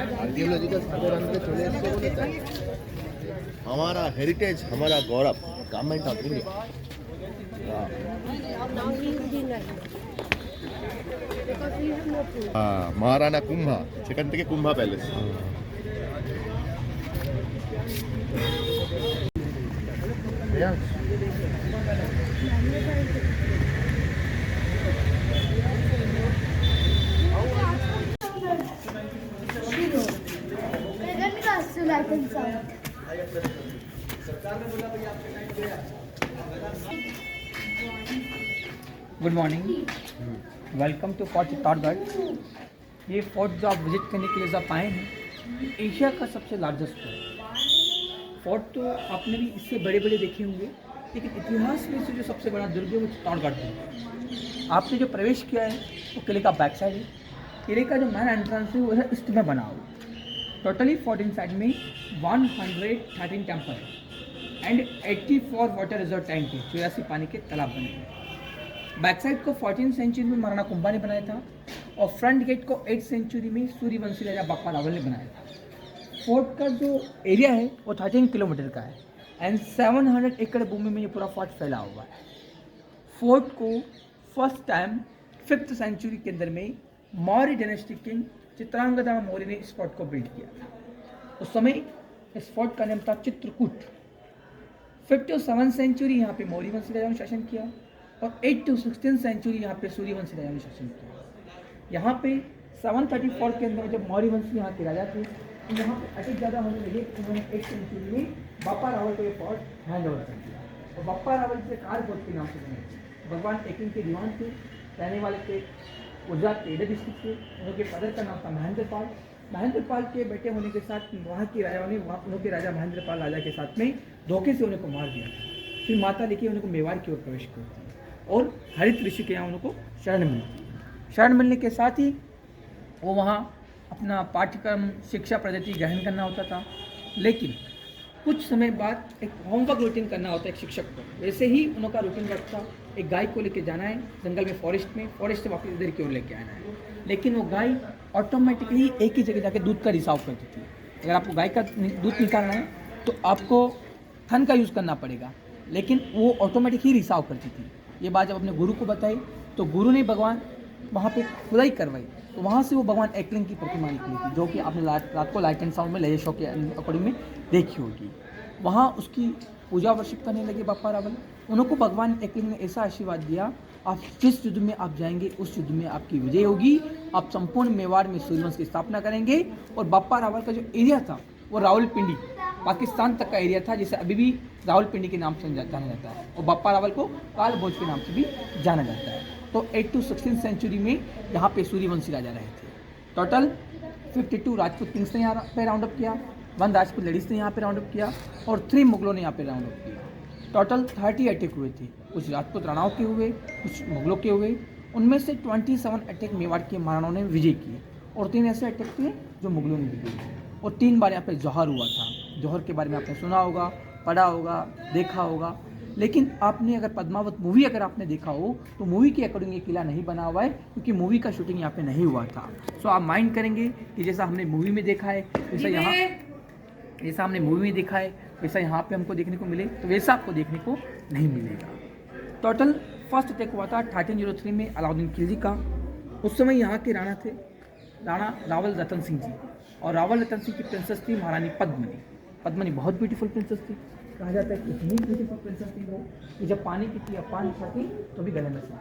Archaeological सर्वे run के चले इसको बोलते हैं हमारा हेरिटेज, हमारा गौरव, government of India. Maharana Kumbha second के Kumbha palace. Good morning, welcome to fort Chittorgarh. ये फोर्ट जो आप विजिट करने के लिए आप आए हैं, एशिया का सबसे लार्जेस्ट फोर्ट। फोर्ट तो आपने भी इससे बड़े बड़े देखे होंगे, लेकिन इतिहास में से जो सबसे बड़ा दुर्ग है वो चित्तौड़गढ़ है। आपने जो प्रवेश किया है वो किले का बैक साइड है। किले का जो मेन एंट्रेंस है वो है ईस्ट में बना हुआ। टोटली 14 साइड में 113 टेम्पल है एंड 84 वाटर रिजर्व टैंक है, 84 पानी के तालाब बने हैं। बैक साइड को 14th सेंचुरी में महाराणा कुंभा ने बनाया था और फ्रंट गेट को 8th सेंचुरी में सूर्यवंशी राजा बप्पा रावल ने बनाया था। फोर्ट का जो एरिया है वो 13 किलोमीटर का है एंड 700 एकड़ भूमि में ये पूरा फोर्ट फैला हुआ है। फोर्ट को फर्स्ट टाइम 5th सेंचुरी के अंदर में मौर्य डायनेस्टी किंग चित्रांगदा मौर्य ने इस फोर्ट को बिल्ड किया था। उस समय इस फोर्ट का नाम था Chitrakoot. 5th to 7th century यहाँ पे मौर्य वंशी राजा ने शासन किया और 8th to 16th सेंचुरी यहाँ पे सूर्यवंशी राजा ने शासन किया। यहाँ पे 734 के अंदर जब मौर्य वंश यहाँ के राजा थे तो यहाँ पे अटैक ज़्यादा होने लगे। उन्होंने 8th सेंचुरी में बप्पा रावल को ये फोर्ट हैंड ओवर कर दिया और बप्पा रावल से कारकोट के नाम से बने। भगवान एकलिंग के दीवान थे, रहने वाले थे गुजरात के एडर डिस्ट्रिक्ट के। उनके फादर का नाम था महेंद्रपाल। महेंद्रपाल के बेटे होने के साथ वहाँ के राजाओं ने उनके राजा महेंद्रपाल राजा के साथ में धोखे से उनको मार दिया। फिर माता लेके उनको मेवाड़ की ओर प्रवेश करती और हरित ऋषि के यहाँ उनको शरण मिलती। शरण मिलने के साथ ही वो वहाँ अपना पाठ्यक्रम शिक्षा पद्धति ग्रहण करना होता था, लेकिन कुछ समय बाद एक होमवर्क रूटीन करना होता है एक शिक्षक को। वैसे ही उनका रूटीन वर्क था, एक गाय को लेके जाना है जंगल में, फॉरेस्ट से वापस इधर की ओर लेके आना है। लेकिन वो गाय ऑटोमेटिकली एक ही जगह जाके दूध का रिसाव करती थी। अगर आपको गाय का दूध निकालना है तो आपको थन का यूज़ करना पड़ेगा, लेकिन वो ऑटोमेटिक ही रिसाव करती थी। ये बात जब अपने गुरु को बताई तो गुरु ने भगवान वहाँ पे खुदाई करवाई, तो वहाँ से वो भगवान एकलिंग की प्रतिमा निकली थी, जो कि आपने रात को लाइट एंड साउंड में लय शो के अकॉर्डिंग में देखी होगी। वहाँ उसकी पूजा वर्शिप करने लगे बप्पा रावल। उनको भगवान एकलिंग ने ऐसा आशीर्वाद दिया, आप जिस युद्ध में आप जाएंगे उस युद्ध में आपकी विजय होगी, आप संपूर्ण मेवाड़ में सूर्यवंश की स्थापना करेंगे। और बप्पा रावल का जो एरिया था वो रावलपिंडी पाकिस्तान तक का एरिया था, जिसे अभी भी रावलपिंडी के नाम से जाना जाता है और बप्पा रावल को काल भोज के नाम से भी जाना जाता है। तो 8th to 16th सेंचुरी में यहाँ पे सूर्यवंशी राजा रहे थे। टोटल 52 राजपूत किंग्स ने यहाँ पे राउंड अप किया, 1 राजपूत लेडीज़ ने यहाँ पे राउंड अप किया और 3 मुगलों ने यहाँ पे राउंड अप किया। टोटल 30 अटैक हुए थे, कुछ राजपूत राणाओं के हुए, कुछ मुगलों के हुए। उनमें से 27 अटैक मेवाड़ के महाराणाओं ने विजय किए और 3 ऐसे अटैक थे जो मुगलों ने विजय किए। और 3 बार यहाँ पे जौहर हुआ था। जौहर के बारे में आपने सुना होगा, पढ़ा होगा, देखा होगा। लेकिन आपने अगर पद्मावत मूवी अगर आपने देखा हो तो मूवी के अकॉर्डिंग ये किला नहीं बना हुआ है, क्योंकि मूवी का शूटिंग यहाँ पे नहीं हुआ था। सो आप माइंड करेंगे कि जैसा हमने मूवी में देखा है जैसा हमने मूवी में देखा है वैसा यहाँ पे हमको देखने को मिले, तो वैसा आपको देखने को नहीं मिलेगा। टोटल फर्स्ट अटैक हुआ था 1303 में अलाउद्दीन खिलजी का। उस समय यहाँ के राणा थे राणा रावल रतन सिंह जी, और रावल रतन सिंह की प्रिंसेस थी महारानी पद्मनी। पद्मनी बहुत ब्यूटीफुल प्रिंसेस थी। कहा जाता है कि इतनी ब्यूटीफुल प्रिंसेस थी वो कि जब पानी पीती या पानी खाती तो भी गले में सा,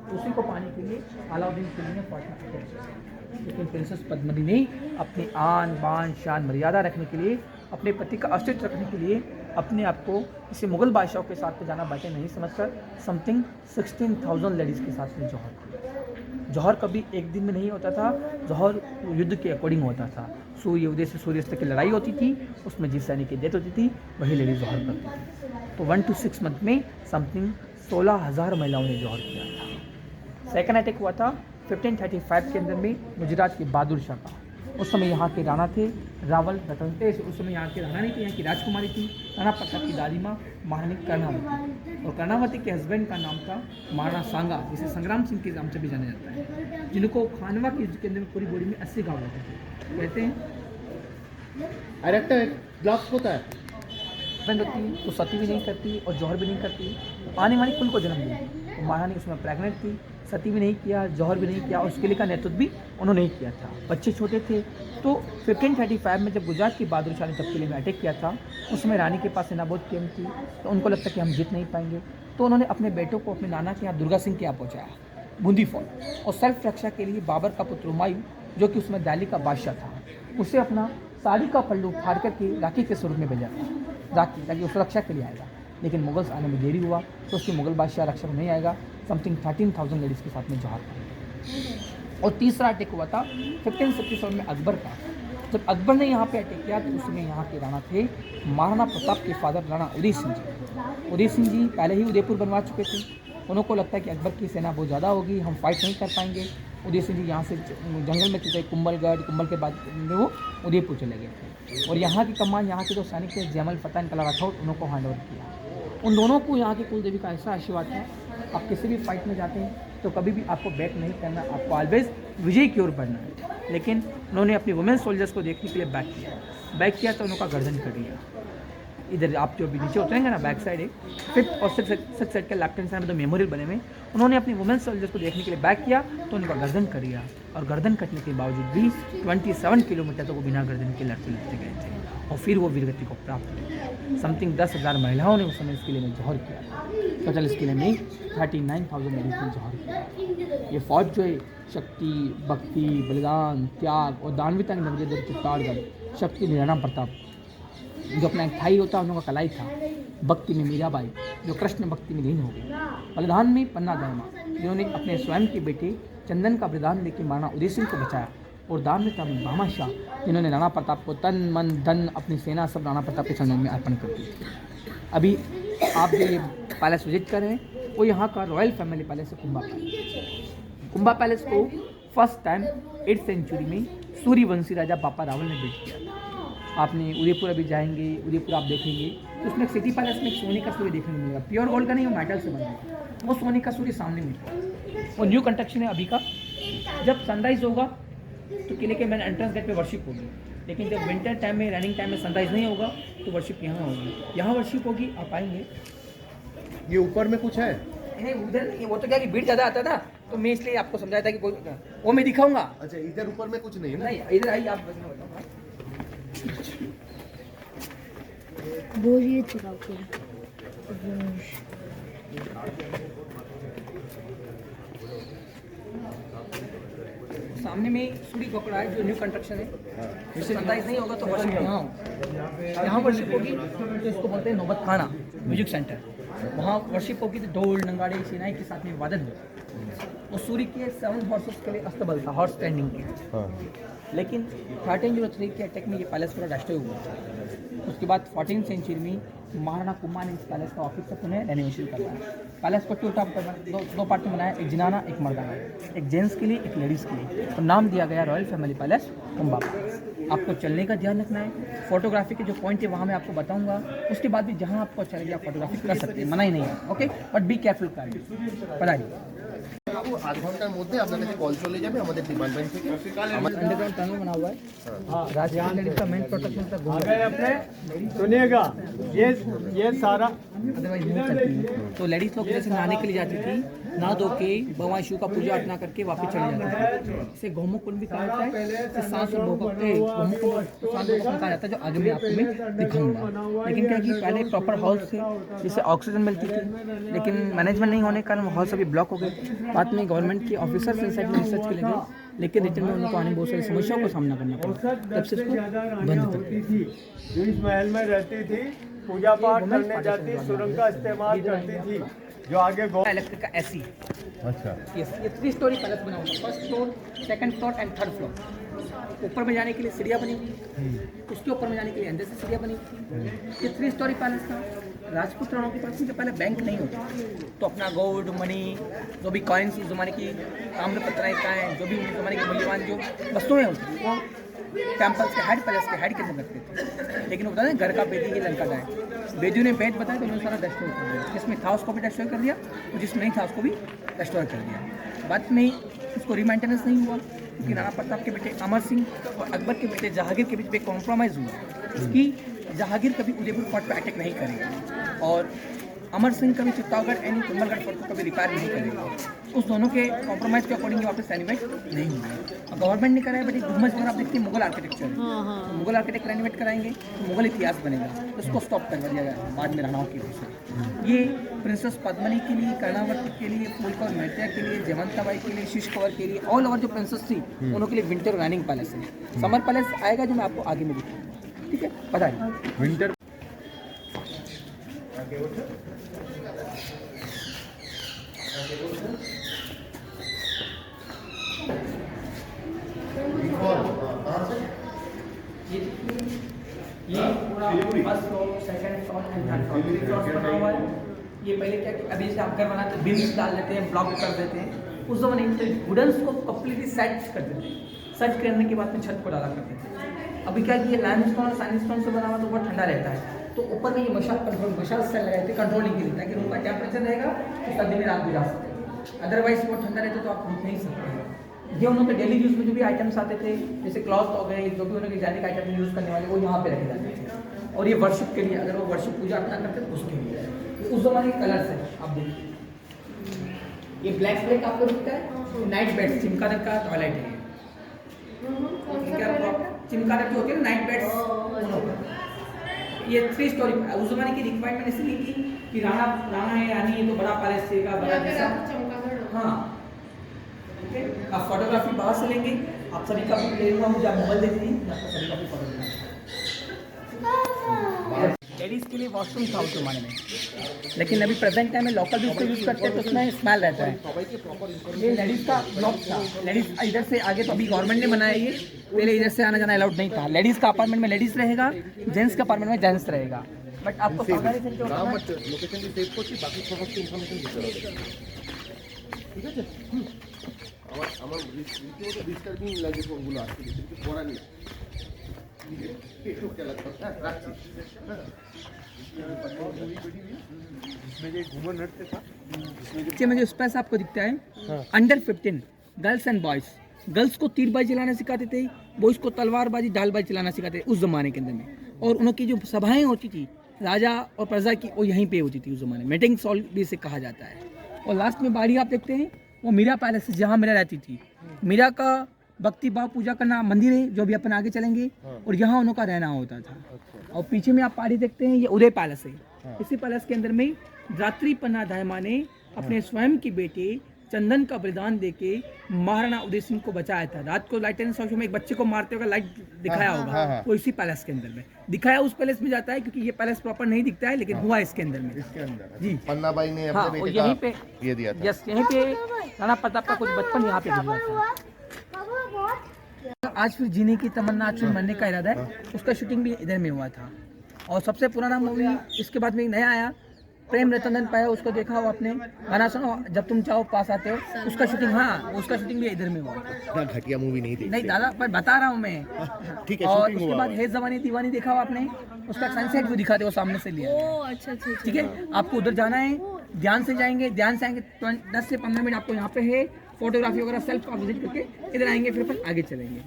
तो उसी को पाने के लिए अलाउद्दीन खिलजी ने पार्टनर अटैक किया। लेकिन प्रिंसेस पद्मनी ने अपनी आन बान शान मर्यादा रखने के लिए, अपने पति का अस्तित्व रखने के लिए अपने आप को किसी मुगल बादशाह के साथ में जाना बैठे नहीं समझकर समथिंग 16,000 लेडीज़ के साथ में जौहर किया। जौहर कभी एक दिन में नहीं होता था, जौहर युद्ध के अकॉर्डिंग होता था। सूर्य उदय से सूर्यास्त की लड़ाई होती थी, उसमें जिस सैनिक की डेथ होती थी वही लेडीज जौहर करती थी। तो 1 to 6 मंथ में समथिंग 16,000 महिलाओं ने जौहर किया था। सेकेंड अटैक हुआ था 1535 के अंदर में गुजरात के बहादुर शाह का। उस समय यहाँ के राणा थे रावल रतन उस समय यहाँ की राणा नहीं थी, यहाँ की राजकुमारी थी, राणा प्रताप की दादी माँ महारानी कर्णावती, और कर्णावती के हस्बैंड का नाम था महाराणा सांगा, जिसे संग्राम सिंह के नाम से भी जाना जाता है, जिनको खानवा की युद्ध के अंदर पूरी बॉडी में 80 घाव लगे थे। कहते हैं अरेक्टर ग्लास होता है। हस्बैंड होती तो सती भी नहीं करती और जौहर भी नहीं करती, आने वाली कुल को जन्म दी। महारानी उसमें प्रेग्नेंट थी, सती भी नहीं किया, जौहर भी नहीं किया, और उसके लिए का नेतृत्व भी उन्होंने नहीं किया था। बच्चे छोटे थे, तो 1535 में जब गुजरात की बहादुर शाह ने जब किले में अटैक किया था, उसमें रानी के पास सेना बहुत कम थी, तो उनको लगता कि हम जीत नहीं पाएंगे, तो उन्होंने अपने बेटों को अपने नाना के यहाँ दुर्गा सिंह के यहाँ पहुँचाया बूंदी फोर्ट, और सेल्फ रक्षा के लिए बाबर का पुत्र हुमायूं, जो कि उसमें दिल्ली का बादशाह था, उसे अपना साड़ी का पल्लू फाड़ करके राखी के स्वरूप में भेजा था, राखी ताकि वो सुरक्षा के लिए आएगा। लेकिन मुगल्स आने में देरी हुआ, तो उसकी मुगल बादशाह रक्षा में नहीं आएगा, समथिंग 13,000 लेडीज़ के साथ में जौहर था। और तीसरा अटैक हुआ था 1567 में अकबर का। जब अकबर ने यहाँ पे अटैक किया, तो उसमें यहाँ के राणा थे महाराणा प्रताप के फादर राणा उदय सिंह जी। उदय सिंह जी पहले ही उदयपुर बनवा चुके थे, उनको लगता है कि अकबर की सेना बहुत ज़्यादा होगी, हम फाइट नहीं कर पाएंगे। उदय सिंह जी यहाँ से जंगल में चले, कुंभलगढ़, कुंभल के बाद वो उदयपुर चले गए थे, और यहाँ की कमान यहाँ के जो सैनिक थे जयमल फतेह एंड कला राठौर, उनको हैंड ओवर किया। उन दोनों को यहाँ की कुल देवी का ऐसा आशीर्वाद है, आप किसी भी फाइट में जाते हैं तो कभी भी आपको बैक नहीं करना, आपको ऑलवेज विजय की ओर बढ़ना है। लेकिन उन्होंने अपनी वुमेन सोल्जर्स को देखने के लिए बैक किया तो उनका गर्दन कट गया। इधर आप जो भी नीचे उतरेंगे ना, बैक साइड है, 5th और 6th साइड के लेफ्ट हैंड साइड में तो मेमोरियल बने हुए, उन्होंने अपनी वुमेन सोल्जर्स को देखने के लिए बैक किया तो उनका गर्दन कट गया, और गर्दन कटने के बावजूद भी 27 किलोमीटर तक वो बिना गर्दन के लड़ते गए थे, और फिर वो वीरगति को प्राप्त हुई। समथिंग 10,000 महिलाओं ने उस समय इस किले में जौहर किया, टोटल इस किले में 39,000 लेडीज ने जौहर किया। ये फौज जो है शक्ति, भक्ति, बलिदान, त्याग और दानवीयता के नजरिए से चित्तौड़गढ़, शक्ति में राणा प्रताप जो अपना एक थाई होता है, उन लोगों का कलाई था, भक्ति में मीराबाई जो कृष्ण भक्ति में लीन हो गई, बलिदान में पन्ना दामा जिन्होंने अपने स्वयं के बेटे चंदन का बलिदान देकर महाराणा उदय सिंह को बचाया, और दान में था भामा शाह जिन्होंने राणा प्रताप को तन मन धन अपनी सेना सब राणा प्रताप के चरणों में अर्पण कर दी थी। अभी आप जो ये पैलेस विजिट कर रहे हैं वो यहाँ का रॉयल फैमिली पैलेस है, कुंभा पैलेस। कुंभा पैलेस को फर्स्ट टाइम 8th सेंचुरी में सूर्यवंशी राजा बापा रावल ने बिल्ड किया था। आपने उदयपुर अभी जाएंगे, उदयपुर आप देखेंगे तो उसमें सिटी पैलेस में एक सोने का सूर्य देखने को मिलेगा, प्योर गोल्ड का नहीं, वो मेटल से बना है, वो सोने का सूर्य सामने मिलेगा। वो न्यू कंस्ट्रक्शन है अभी का। जब सनराइज होगा तो किले के मेन एंट्रेंस गेट पे वर्शिप होगी, लेकिन जब विंटर टाइम में, रनिंग टाइम में सनराइज नहीं होगा तो वर्शिप यहाँ होगी, यहाँ वर्शिप होगी, आप आएंगे। ये ऊपर में कुछ है? नहीं उधर नहीं, वो तो क्या कि भीड़ ज़्यादा आता था तो मैं इसलिए आपको समझाया था कि कोई वो मैं दिखाऊंगा। अच्छा, इधर ऊपर में कुछ नहीं है ना? नहीं, इधर आइए आप बताऊंगा। बोलिए चुराव के सामने में सूर्य गोकड़ा है जो न्यू कंस्ट्रक्शन है, सनराइज नहीं होगा तो वर्शिप यहाँ वर्शिप होगी, तो इसको बोलते हैं नौबत खाना म्यूजिक सेंटर। वहाँ वर्शिप होगी तो ढोल नगाड़े सिनाई के साथ में वादन होगा। और सूर्य के 7 हॉर्सेस के लिए अस्तबल था, हॉर्स स्टैंडिंग के। लेकिन 1303 के अटैक में ये पैलेस पूरा डिस्ट्रॉय हुआ। उसके बाद 14th सेंचुरी में महाराणा कुमार ने इस पैलेस का ऑफिस तक उन्हें रेनोवेशन करवाया। पैलेस को दो पार्ट में बनाया, एक जिनाना एक मर्दाना, एक जेंट्स के लिए एक लेडीज़ के लिए, तो नाम दिया गया royal family palace Kumbha palace. आपको चलने का ध्यान रखना है, फोटोग्राफी के जो पॉइंट है वहाँ मैं आपको बताऊंगा, उसके बाद भी जहाँ आपको अच्छा लगे आप फोटोग्राफी कर सकते हैं, मना ही नहीं है, ओके, बट बी केयरफुल कर बताइए। आध घंटार मध्य আপনাদের কল চলে যাবে আমাদের ডিপার্টমেন্ট থেকে। अंडरग्राउंड टनल बना हुआ है, राजस्थान लेडीज का मेन प्रोटेक्शन तक अपने सुनिएगा, ये सारा अदरवाइज मूव करती है। तो लेडीज लोग जैसे नहाने के लिए जाती थी, नहा धो के भगवान शिव का पूजा अर्चना करके वापस चली जाती थी। इसे गौमुख कुंड भी कहा जाता है, इसे सांस और गौमुख कहा जाता है, जो आगे में आपको मैं दिखाऊंगा। लेकिन क्या कि पहले प्रॉपर हॉल्स थे जिससे ऑक्सीजन मिलती थी, लेकिन मैनेजमेंट नहीं होने के कारण हॉल्स अभी ब्लॉक हो गए। बाद में गवर्नमेंट के ऑफिसर्स इंसाइड में रिसर्च के लिए गए, लेकिन रिटर्न में उनको आने बहुत सारी समस्याओं का सामना करना पड़ा, तब से इसको बंद कर दिया। थी जो इस महल में रहती थी, पूजा पाठ करने जाती, सुरंग का इस्तेमाल करती थी, जो आगे इलेक्ट्रिक का एसी। अच्छा, ये 3 स्टोरी पैलेस बना हुआ है, 1st floor, 2nd floor and 3rd floor. ऊपर में जाने के लिए सीढ़ियाँ बनी हुई, उसके ऊपर में जाने के लिए अंदर से सीढ़ियाँ बनी हुई। ये 3 स्टोरी पैलेस था। राजपूत राणाओं के पास में पहले बैंक नहीं होता, तो अपना गोल्ड मनी, जो भी कॉइन्स उस ज़माने की ताम्रपत्र हैं, जो भी उस ज़माने की मूल्यवान जो वस्तुएं होती वो टेम्पल्स के हेड, पैलेस के हेड के अंदर रखते थे। लेकिन वो बताया घर का बेदी ही लंका जाए, बेदियों ने बेद बताया तो उन्होंने सारा डिस्ट्रॉय कर दिया, जिसमें था उसको भी डिस्ट्रॉय कर दिया और जिसमें नहीं था उसको भी डिस्ट्रॉय कर दिया। बाद में उसको रीमेंटेनेंस नहीं हुआ क्योंकि राणा प्रताप के बेटे अमर सिंह और अकबर के बेटे जहांगीर के बीच में कॉम्प्रोमाइज़ हुआ कि जहांगीर कभी उदयपुर फोर्ट पर अटैक नहीं करेगा और अमर सिंह कभी चित्तौड़गढ़ यानी कुंभलगढ़ फोर्ट को कभी रिपेयर नहीं करेगा। उस दोनों के कॉम्प्रोमाइज़ के अकॉर्डिंग वापस रेनोवेट नहीं हुआ। अब गवर्नमेंट ने कराया, बट गुम्बद वगैरह आप देखते हैं मुगल आर्किटेक्चर है, तो मुगल आर्किटेक्ट रेनोवेट कराएंगे तो मुगल इतिहास बनेगा, तो उसको स्टॉप करवा दिया गया बाद में राणाओं की वजह से। ये प्रिंसेस पद्मनी के लिए, कर्णावती के लिए, फूलकौर मेहता के लिए, जयवंताबाई के लिए, शीश कंवर के लिए, ऑल ओवर जो प्रिंसेस थी उनों के लिए विंटर रनिंग पैलेस है। समर पैलेस आएगा जो मैं आपको आगे में दिखाऊंगा, ठीक है? बताइए विंटर ये पूरा first floor, second floor and third floor, 3 floors बना हुआ है। ये पहले क्या कि अभी जैसे आप घर बनाते हैं बिम्स डाल देते हैं, ब्लॉक कर देते हैं, उस जमाने में वुडन्स को कंप्लीटली सेट कर देते हैं, सेट करने के बाद में छत को डाला करते थे। अभी क्या कि ये लाइमस्टोन और सैंडस्टोन से बना हुआ तो बहुत ठंडा रहता है, तो ऊपर में ये मशाल सेल लगाए थे कंट्रोलिंग के लिए, ताकि रूम का टेम्परेचर रहेगा तो सर्दी में रात गुजार सकते। अदरवाइज बहुत ठंडा रहता तो आप रुक नहीं सकते हैं। ये उन्होंने डेली यूज़ में जो भी आइटम्स आते थे, जैसे क्लॉथ हो गए, जो भी उन्होंने जैनिक आइटम यूज़ करने वाले, वो यहाँ पे रखे जाते थे। और ये वर्शिप के लिए, अगर वो वर्शिप पूजा अर्चना करते तो उसके लिए। तो उस जमाने के कलर्स है, आप देखिए ये ब्लैक आपको दिखता है, नाइट बेड्स, चिमकादर का टॉयलेट है। चिमकादर जो होती है नाइट बेड्स, ये 3 स्टोरी। उस जमाने की रिक्वायरमेंट इसलिए की कि राणा है यानी ये तो बड़ा पैलेस देगा, बड़ा जैसा। हाँ, आप फोटोग्राफी बाहर से लेंगे, आप सभी का ले लूँगा, मुझे आप मोबाइल दे दीजिए, आपको सभी का भी फोटो लेना। लेडीज़ के लिए वॉशरूम था उस जमाने में, लेकिन अभी प्रेजेंट टाइम में लोकल भी उसको यूज़ करते हैं तो उसमें स्मेल रहता है। ये लेडीज़ का ब्लॉक था, लेडीज़ इधर से आगे तो अभी गवर्नमेंट ने बनाया, ये पहले इधर से आना जाना अलाउड नहीं था। लेडीज़ का अपार्टमेंट में लेडीज़ रहेगा, जेंट्स का अपार्टमेंट में जेंट्स रहेगा। बट आपको सावधानी से क्या करना है, লোকেশন দিয়ে সেভ করছি, বাকি সমস্ত ইনফরমেশন দিতে হবে, ঠিক আছে? আমার রীতিমতো ডিস্টার্বিং লাগে ফোনগুলো আসছে, কিছু করার নেই, একটু খেলা করতে রাখছি। नीचे में जो स्पेस आपको दिखता है, under 15 girls and boys. Girls को तीरबाजी चलाना सिखाते थे, बॉयज को तलवारबाजी ढालबाजी चलाना सिखाते थे उस जमाने के अंदर में। और उनकी जो सभाएं होती थी राजा और प्रजा की, वो यहीं पे होती थी उस जमाने में, मीटिंग सॉल भी इसे कहा जाता है। और लास्ट में बाड़ी आप देखते हैं, वो मीरा पैलेस जहाँ मीरा रहती थी, मीरा का भक्ति भाव पूजा करना मंदिर है जो भी अपन आगे चलेंगे, और यहाँ उनका रहना होता था। और पीछे में आप पहाड़ी देखते हैं, ये उदय पैलेस है। इसी पैलेस के अंदर में रात्रि पन्ना दायमा ने अपने स्वयं के बेटे चंदन का बलिदान देके महाराणा उदय सिंह को बचाया था। रात को लाइट एंड में एक बच्चे को मारते हुए लाइट दिखाया होगा, वो इसी पैलेस के अंदर में दिखाया। उस पैलेस में जाता है क्योंकि ये पैलेस प्रॉपर नहीं दिखता है, लेकिन हुआ इसके अंदर में। इसके अंदर जी पन्नाबाई ने हाँ, अपने और बेटे यहीं का पे ये दिया था। यस, यहीं पे राणा प्रताप का कुछ बचपन यहाँ पे गुजरा था। आज फिर जीने की तमन्ना, आज फिर मरने का इरादा है, उसका शूटिंग भी इधर में हुआ था। और सबसे पुराना मूवी इसके बाद में एक नया आया, प्रेम रतन पाया, उसको देखा हो आपने, गाना सुनो जब तुम चाहो पास आते हो, उसका शूटिंग, हाँ उसका शूटिंग भी इधर में हुआ। इतना घटिया मूवी नहीं थी। नहीं दादा, पर बता रहा हूँ मैं। ठीक है, और शूटिंग उसके हुआ बाद है जवानी दीवानी देखा हो आपने, उसका सनसेट भी दिखाते हो सामने से लिया। अच्छा अच्छा ठीक है, आपको उधर जाना है, ध्यान से जाएंगे, ध्यान से आएंगे, 10 से 15 मिनट आपको यहाँ पे है, फोटोग्राफी वगैरह सेल्फ आप विजिट करके इधर आएंगे, फिर अपन आगे चलेंगे।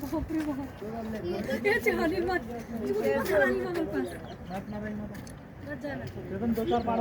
बाप रे बाप, ये चाहने मत, झूठी मत करानी मगर पास मत जाना। 2-4 बार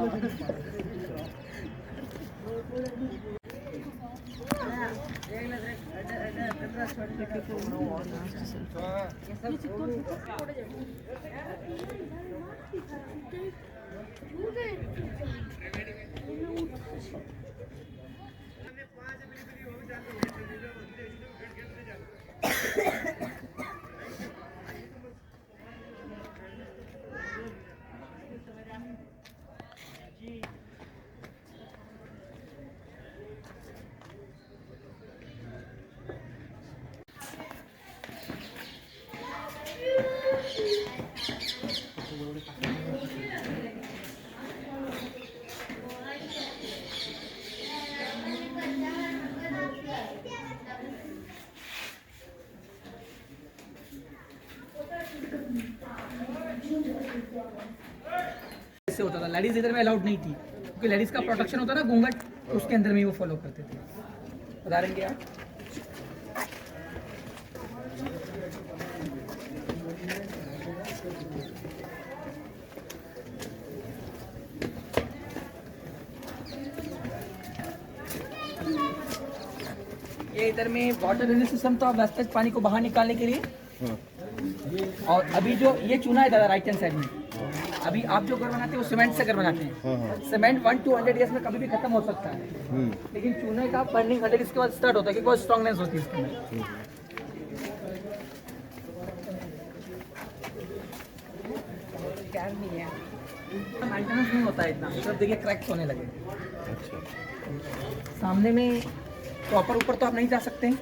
ऐसे होता था, लेडीज इधर में अलाउड नहीं थी क्योंकि लेडीज का प्रोटेक्शन होता ना घूंघट, उसके अंदर में ही वो फॉलो करते थे। बता रहेंगे आप? ये इधर में वाटर ड्रेनेज सिस्टम था वेस्टेज पानी को बाहर निकालने के लिए। और अभी जो ये चूना है दादा राइट हैंड साइड में, अभी आप जो घर बनाते हैं वो सीमेंट से घर बनाते हैं। सीमेंट 1 to 100 ईयर्स में कभी भी खत्म हो सकता है, लेकिन चूने का बर्निंग 100 इसके बाद स्टार्ट होता है क्योंकि बहुत स्ट्रॉन्गनेस होती है इसके अंदर। मेंटेनेंस नहीं होता है इतना, सिर्फ देखिए क्रैक्स होने लगे। सामने में प्रॉपर ऊपर तो आप नहीं जा सकते हैं,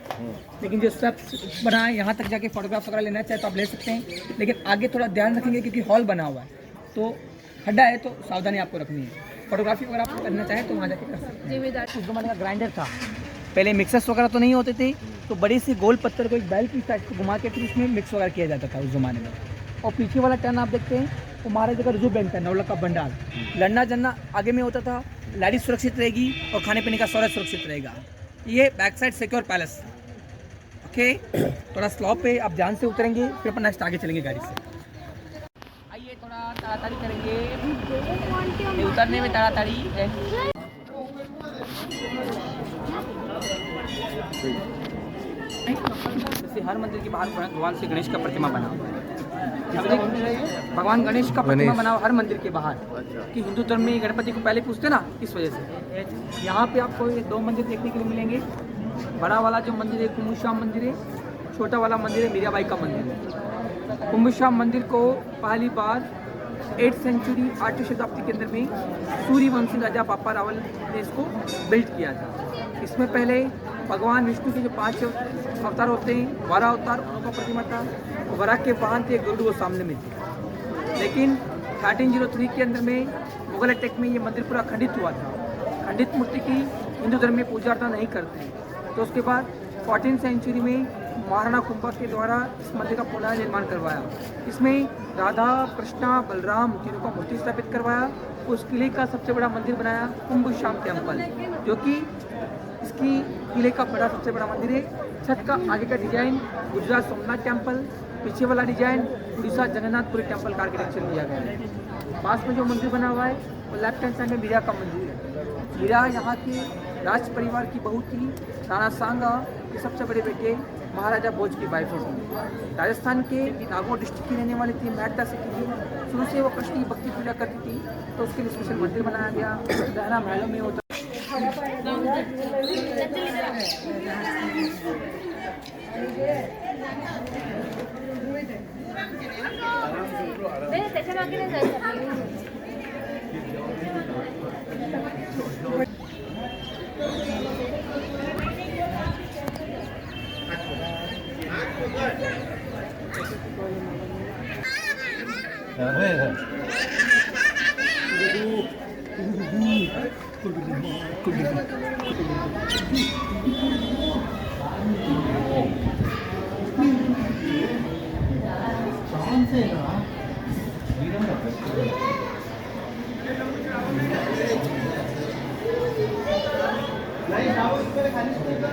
लेकिन जो स्टेप्स बनाए यहाँ तक जाके फोटोग्राफ वगैरह लेना चाहे तो आप ले सकते हैं, लेकिन आगे थोड़ा ध्यान रखेंगे क्योंकि हॉल बना हुआ है तो खड्डा है, तो सावधानी आपको रखनी है। फोटोग्राफी वगैरह आप करना चाहें तो वहाँ जाके कर सकते हैं। उस ज़माने का ग्राइंडर था, पहले मिक्सर्स वगैरह तो नहीं होते थे, तो बड़ी सी गोल पत्थर को एक बैल की साइड को घुमा के फिर उसमें मिक्स वगैरह किया जाता था उस ज़माने में। और पीछे वाला टर्न आप देखते हैं वो महाराजा का रुजू बैंक था, नौलख का भंडार। लड़ना झड़ना आगे में होता था, लेडीज सुरक्षित रहेगी और खाने पीने का सारा सुरक्षित रहेगा। ये back side secure palace. Okay, थोड़ा स्लॉप पे आप ध्यान से उतरेंगे, फिर अपन नेक्स्ट आगे चलेंगे गाड़ी से। आइए थोड़ा ताड़ाताड़ी करेंगे, ये उतरने में ताड़ाताड़ी है। जैसे हर मंदिर के बाहर भगवान श्री गणेश का प्रतिमा बना हुआ है। भगवान गणेश का प्रतिमा बना हुआ हर मंदिर के बाहर, कि हिंदू धर्म में गणपति को पहले पूछते ना, इस वजह से। यहाँ पे आपको ये 2 मंदिर देखने के लिए मिलेंगे। बड़ा वाला जो मंदिर है कुंभश्याम मंदिर है, छोटा वाला मंदिर है मीराबाई का मंदिर है। कुंभश्याम मंदिर को पहली बार 8th सेंचुरी 8वीं शताब्दी के अंदर में सूर्यवंशी राजा बापा रावल ने इसको बिल्ड किया था। इसमें पहले भगवान विष्णु के जो 5 अवतार होते हैं, 12 अवतार, उनका प्रतिमा था। वरा के वाहन थे गरुड़, वो सामने में थे। लेकिन 1303 के अंदर में मुगल अटैक में ये मंदिर पूरा खंडित हुआ था। खंडित मूर्ति की हिंदू धर्म में पूजा अर्चना नहीं करते, तो उसके बाद 14th सेंचुरी में महाराणा कुंभा के द्वारा इस मंदिर का पुनर्निर्माण करवाया। इसमें राधा कृष्णा बलराम तीनों का मूर्ति स्थापित करवाया। उस किले का सबसे बड़ा मंदिर बनाया कुंभश्याम टेम्पल, जो कि इसकी किले का बड़ा सबसे बड़ा मंदिर है। छत का आगे का डिजाइन गुजरात सोमनाथ टेम्पल, पीछे वाला डिजाइन उड़ीसा जगन्नाथपुरी टेम्पल का आर्किटेक्चर दिया गया है। पास में जो मंदिर बना हुआ है वो लेफ्ट हैंड साइड में मीरा का मंदिर है। मीरा यहाँ के राज परिवार की बहू थी। राणा सांगा के सबसे बड़े बेटे महाराजा भोज की वाइफ थी। राजस्थान के नागौर डिस्ट्रिक्ट की रहने वाली थी, मेहता सिटी की। शुरू से वो कृष्ण की भक्ति पूजा करती थी, तो उसके लिए स्पेशल मंदिर बनाया गया। रहना महलों में होता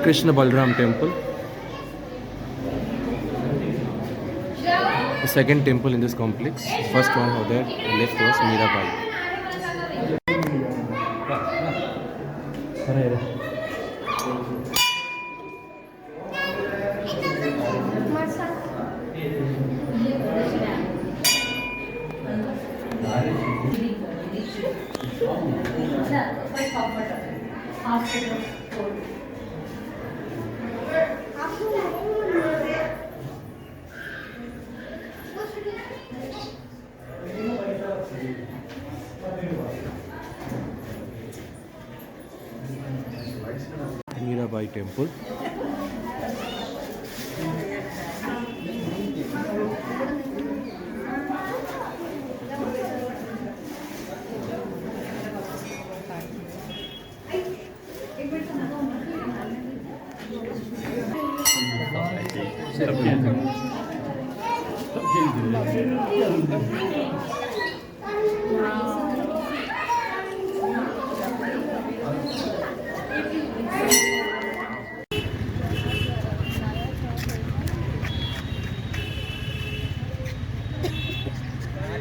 Krishna Balram temple. The second temple in this complex. First one over there, left was Mirabai. Mirabai temple.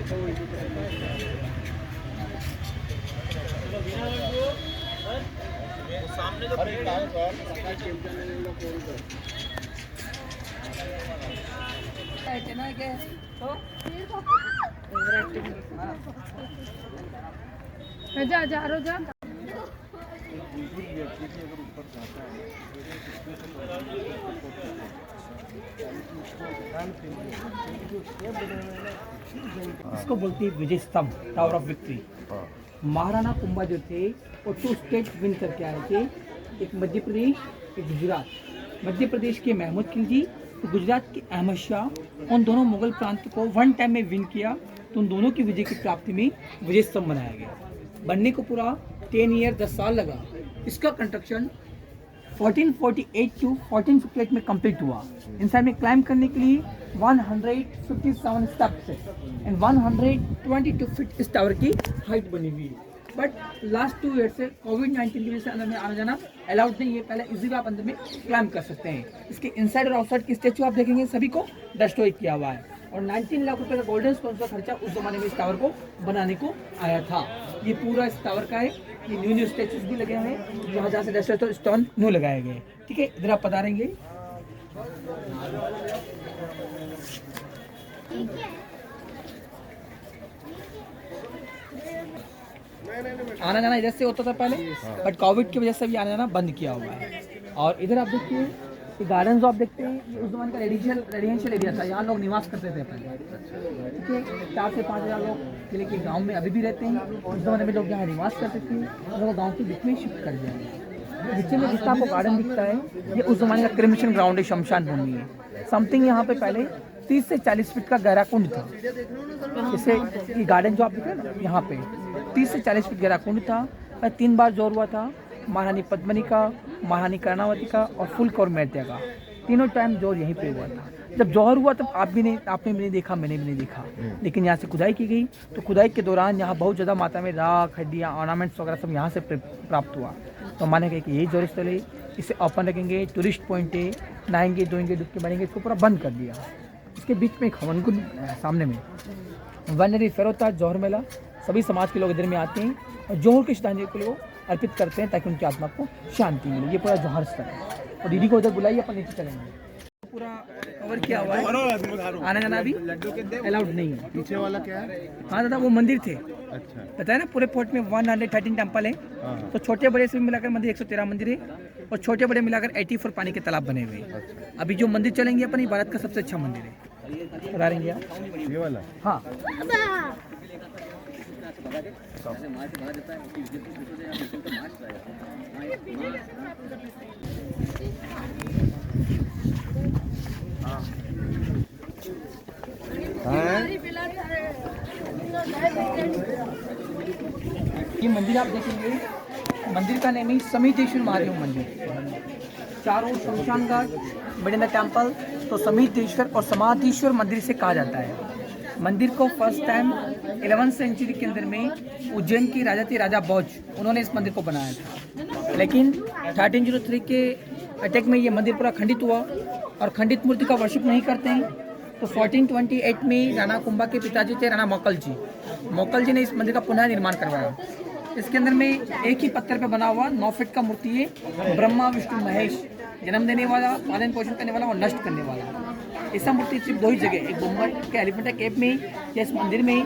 जा जा रो जा इसको बोलते हैं विजय स्तंभ, tower of victory. Maharana Kumbha जो थे वो 2 स्टेट विन करके आए थे, एक मध्य प्रदेश, एक गुजरात। मध्य प्रदेश के महमूद खिलजी, तो गुजरात के अहमद शाह, उन दोनों मुगल प्रांत को वन टाइम में विन किया, तो उन दोनों की विजय की प्राप्ति में विजय स्तंभ बनाया गया। बनने को पूरा 10 ईयर 10 साल लगा। इसका कंस्ट्रक्शन 1448 to 1458 में कंप्लीट हुआ। इंसाइड में क्लाइम करने के लिए 157 स्टेप्स है एंड 122 फीट इस टावर की हाइट बनी हुई है। बट लास्ट 2 ईयर से कोविड-19 की वजह से अंदर में आना जाना अलाउड नहीं है। पहले इजीली आप अंदर में क्लाइम कर सकते हैं। इसके इनसाइड और आउटसाइड की स्टेचू आप देखेंगे सभी को डिस्ट्रॉय किया हुआ है और 19 लाख रुपए का गोल्डन स्टोन का खर्चा उस जमाने में इस टावर को बनाने को आया था। ये पूरा इस टावर का है। ये न्यू स्टेचूज भी लगे हुए हैं, जहाँ से डिस्ट्रॉय स्टोन न्यू लगाए गए। ठीक है, इधर आप पधारेंगे। आना जाना इधर से होता था पहले, बट कोविड की वजह से भी आना जाना बंद किया हुआ है। और इधर आप देखिए, ये गार्डन जो आप देखते हैं, ये उस जमाने का रेजिडेंशियल एरिया था। यहाँ लोग निवास करते थे पहले। ठीक है, 4 से 5 हज़ार लोग जिले के गांव में अभी भी रहते हैं। उस जमाने में लोग यहाँ निवास करते थे, लोग गाँव के बीच में शिफ्ट कर जाएंगे। नीचे में जितना आपको गार्डन दिखता है, ये उस जमाने का क्रिमिशन ग्राउंड है, शमशान भूमि है। समथिंग यहाँ पे पहले 30 से 40 फीट का गहरा कुंड था। जैसे ये गार्डन जो आप देख रहे हैं ना, यहाँ पे 30 से 40 फीट गहरा कुंड था। 3 बार जोर हुआ था, महारानी पद्मिनी का, महारानी कर्णावती का और फुलकौर मैत्या का। तीनों टाइम जोर यहीं पे हुआ था। जब जौहर हुआ तब आपने भी नहीं देखा, मैंने भी नहीं देखा, लेकिन यहाँ से खुदाई की गई तो खुदाई के दौरान यहाँ बहुत ज़्यादा मात्रा में राख, हड्डियाँ, ऑर्नामेंट्स वगैरह सब यहाँ से प्राप्त हुआ। तो माने कि यही जोर स्थल है, इसे ओपन रखेंगे, टूरिस्ट पॉइंट है, नहाएंगे धोएंगे डुबकी मारेंगे, इसको पूरा बंद कर दिया। इसके बीच में एक हवन कुंड सामने में वनरी फेर होता है, जौहर मेला। सभी समाज के लोग इधर में आते हैं और जौहर के श्रद्धांजलि को लोग अर्पित करते हैं ताकि उनकी आत्मा को शांति मिले। ये पूरा जौहर स्थल है। और दीदी को उधर बुलाइए, अपन नीचे चलेंगे। पूरा कवर किया हुआ है, आना जाना भी अलाउड नहीं है। पीछे वाला क्या है? हाँ दादा, वो मंदिर थे। अच्छा, बताया ना, पूरे फोर्ट में 113 टेम्पल है। तो छोटे बड़े से मिलाकर मंदिर 113 मंदिर है और छोटे बड़े मिलाकर 84 पानी के तालाब बने हुए हैं। अभी जो मंदिर चलेंगे अपन, ये भारत का सबसे अच्छा मंदिर है। बता रहेंगे आप ये वाला? हाँ। ये मंदिर आप देखेंगे, मंदिर का नेम है समीतेश्वर महादेव मंदिर। चारों शमशान घाट, मिड द टेम्पल, तो समीतेश्वर और समाधीश्वर मंदिर से कहा जाता है। मंदिर को फर्स्ट टाइम 11वीं सेंचुरी के अंदर में उज्जैन के राजा थे, राजा भोज, उन्होंने इस मंदिर को बनाया था। लेकिन 1303 के अटैक में ये मंदिर पूरा खंडित हुआ और खंडित मूर्ति का वर्शिप नहीं करते हैं। तो 1428 में राणा कुंभा के पिताजी थे राणा मोकल जी। मोकल जी ने इस मंदिर का पुनः निर्माण करवाया। इसके अंदर में एक ही पत्थर पे बना हुआ 9 फीट का मूर्ति है। ब्रह्मा विष्णु महेश, जन्म देने वाला, पालन पोषण करने वाला और नष्ट करने वाला। ऐसा मूर्ति सिर्फ 2 ही जगह, एक मुंबई के एलिफेंटा केव में या इस मंदिर में।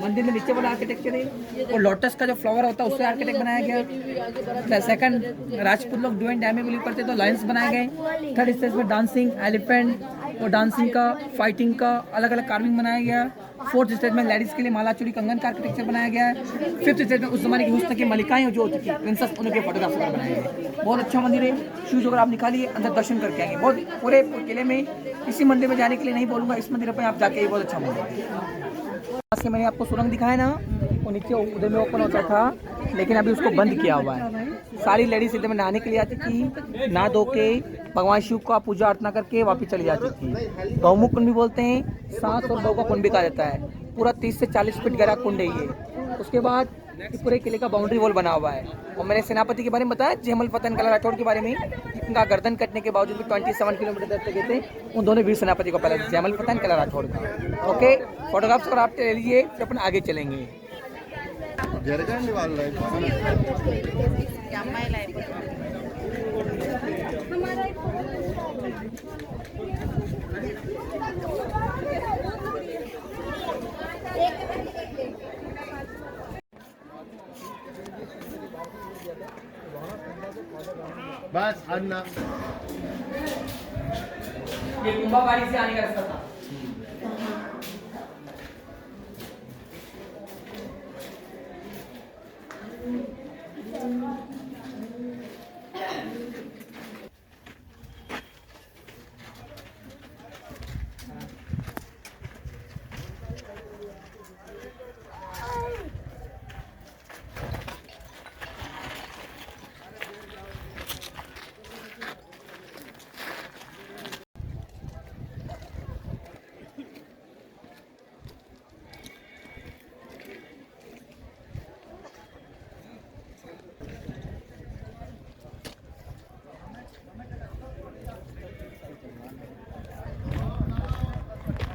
मंदिर में नीचे वाला आर्किटेक्चर है और लोटस का जो फ्लावर होता है उससे आर्किटेक्ट बनाया गया। सेकंड, राजपूत लोग डू एंड डाई में बिलीव करते तो लायंस बनाए गए। थर्ड स्टेज में डांसिंग एलिफेंट और डांसिंग का, फाइटिंग का अलग अलग कार्विंग बनाया गया। फोर्थ स्टेज में लेडीज के लिए माला चूड़ी कंगन का आर्किटेक्चर बनाया गया है। फिफ्थ स्टेज में उस जमाने की हुस्न की मलिकाएं जो होती थी, प्रिंसेस, उनके फोटोग्राफ्स बनाए गए। बहुत अच्छा मंदिर है। शूज अगर आप निकालिए, अंदर दर्शन करके आएंगे। बहुत पूरे किले में किसी मंदिर में जाने के लिए नहीं बोलूँगा, इस मंदिर पर आप जाके, बहुत अच्छा मंदिर है। से मैंने आपको सुरंग दिखाया ना, वो नीचे उधर में ओपन होता था, लेकिन अभी उसको बंद किया हुआ है। सारी लेडीज इधर में नहाने के लिए आती थी, नहा धो के भगवान शिव का पूजा अर्चना करके वापस चली जाती थी। गौमुख कुंड भी बोलते हैं, सांस और गौ का कुंड भी कहा जाता है। पूरा 30 से 40 फीट गहरा कुंड है ये। उसके बाद ये पूरे किले का बाउंड्री वॉल बना हुआ है। और मैंने सेनापति के बारे में बताया, जयमल फतन कला राठौड़ के बारे में, इनका गर्दन कटने के बावजूद भी 27 किलोमीटर तक गए थे। उन दोनों वीर सेनापति को पहले जयमल फतन कला राठौड़ का। ओके, फोटोग्राफ्स और आप ले लीजिए, फिर अपन आगे चलेंगे। జరగండి వాళ్ళు हमारा एक बस अन्ना ये कुंभाबाड़ी से आने का रास्ता था।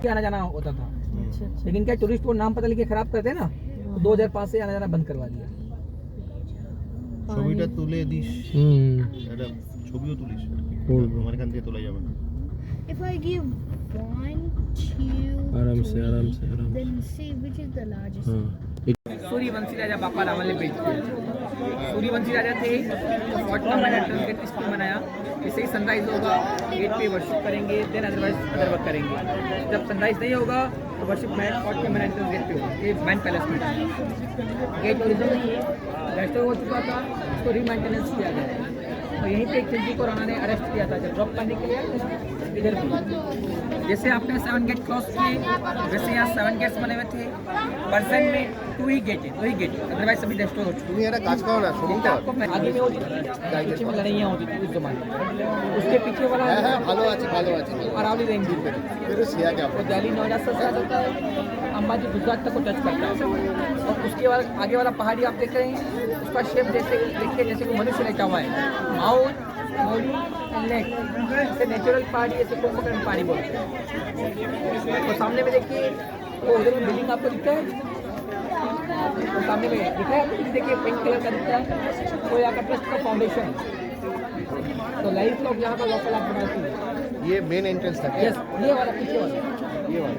आना जाना होता था, लेकिन क्या टूरिस्ट वो नाम पता लेके खराब करते हैं ना, तो 2005 से आना जाना बंद करवा दिया। ছবিটা তুলে দিস এটা ছবিও তুলিস আমার এখান থেকে তোলা যাবে না If I give 1, 2, आराम से आराम से आराम then see which is the largest. Suryavanshi राजा बापा रावल ने बेच दिया। सूर्यवंशी राजा थे, तो फोर्ट का मैंने एंट्रेंस गेट इसलिए बनाया, इससे ही सनराइज होगा, गेट पे वर्शिप करेंगे, देन अदरवाइज अदर वर्क करेंगे। जब सनराइज नहीं होगा तो वर्शिप मैन फोर्ट के मैन एंट्रेंस गेट पे होगा। ये मैन पैलेस में गेट ओरिजिनल नहीं है, रेस्टोर हो चुका था, उसको रीमेंटेनेंस किया गया है। और यहीं पे एक खिलजी को राणा ने अरेस्ट किया था जब ड्रॉप करने के लिए इधर भी। जैसे आपने 7 गेट क्रॉस किए, वैसे यहाँ 7 गेट्स बने हुए थे। पर्सन में 2 ही गेट है, 2 ही गेट, अदरवाइज सभी डिस्ट्रॉय हो चुके তুমি একটা কাজ করো না শোরুমটা हैं। आगे में होती थी, पीछे में लड़ाइयाँ होती थी उस जमाने में। उसके पीछे वाला হ্যাঁ হ্যাঁ ভালো আছে ভালো আছে अरावली रेंज पे फिर सिया क्या वो दिल्ली नोएडा से स्टार्ट होता है, अंबाजी गुजरात तक को टच करता है। और उसके बाद आगे वाला पहाड़ी आप देख रहे हैं, उसका शेप जैसे देखिए जैसे वो मनुष्य लेटा हुआ है। माउंट मोड़ी लेक इसे नेचुरल पहाड़ी, ऐसे कुंभकर्ण पहाड़ी बोलते हैं। तो सामने में देखिए वो उधर में बिल्डिंग आपको दिखता है, तो सामने में दिखा है आपको, देखिए पिंक कलर का दिखता है, तो यहाँ का ट्रस्ट का फाउंडेशन। तो लाइफ लॉक यहाँ का लोकल आप बनाती है। ये मेन एंट्रेंस था यस, ये वाला पीछे वाला। ये वाला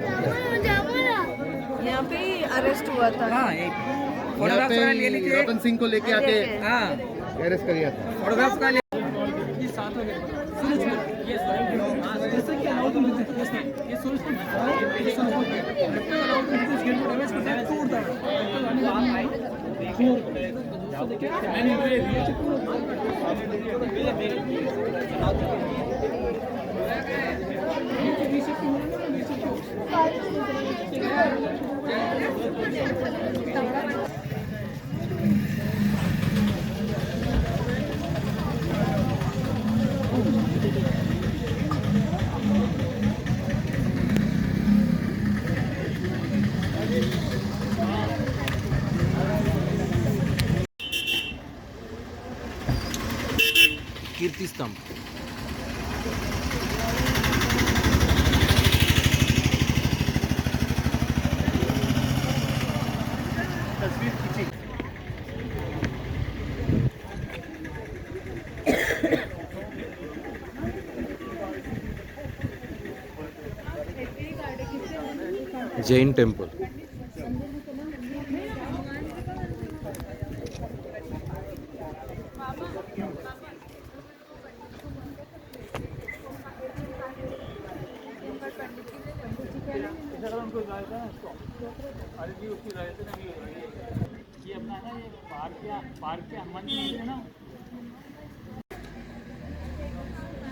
यहाँ पे ही अरेस्ट हुआ था। हाँ, एक यहाँ फोटोग्राफ पे ले लीजिए। रतन सिंह को लेके आके हाँ, अरेस्ट कर लिया था फोटोग्राफ का ले। कीर्ति स्तंभ तस्वीर खींची जैन टेम्पल ये अपना ना ये पार्क के हनुमान जी मंदिर है ना,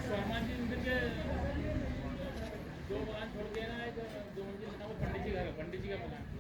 हनुमान जी मंदिर के 2 बागान छोड़ के ना एक 2 मंजिल पंडित जी का मकान।